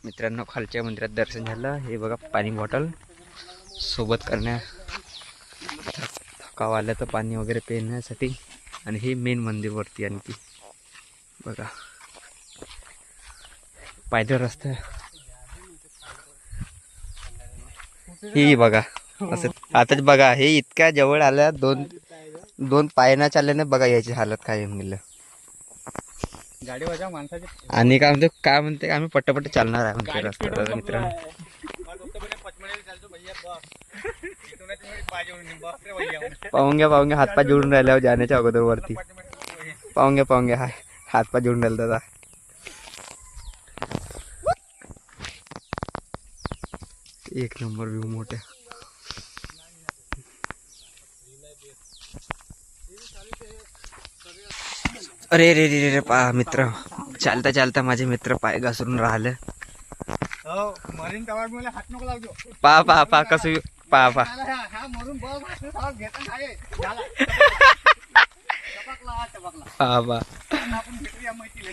मित्रांनो खालच्या मंदिरात दर्शन झालं. हे बघा पाणी बॉटल सोबत करण्या थकाव आलं तर पाणी वगैरे पिण्यासाठी. आणि हे मेन मंदिरवरती आणखी बघा पायदळ रस्ता. ही बघा असं आताच बघा हे इतक्या जवळ आल्या दोन पायना चालल्याने बघा याची हालत काय होऊन गेलं. गाडीवरच्या माणसाचे आणि काय म्हणते आम्ही पट्टपट्ट चालणार आहे म्हणते रस्त्यावर मित्रांनो. पाहून घ्या हातपाय जोडून राहिल्यावर जाण्याच्या अगोदर वरती पाहून घ्या हातपाय जोडून राहिले दादा. एक नंबर व्ह्यू मोठ्या. अरे रे रे रे पहा मित्र चालता चालता माझे मित्र पाय घसरून राहिले. पहा कसं पहा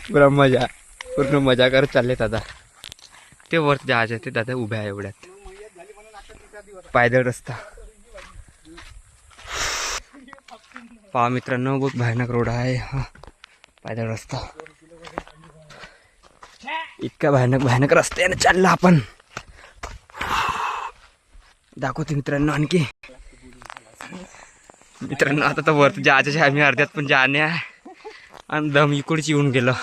पुरा मजा पूर्ण मजा करत चालले दादा. ते वर जहाज ते दादा उभ्या आहे एवढ्यात पायदळ रस्ता. पहा मित्रांनो बहुत भयानक रोड आहे हा पायदळ रस्ता. इतका भयानक रस्त्याने चालला आपण. दाखवते मित्रांनो आणखी. मित्रांनो आता तर वरती जायचं आम्ही अर्ध्यात पण जाणे आहे आणि दम इकडची येऊन गेलं.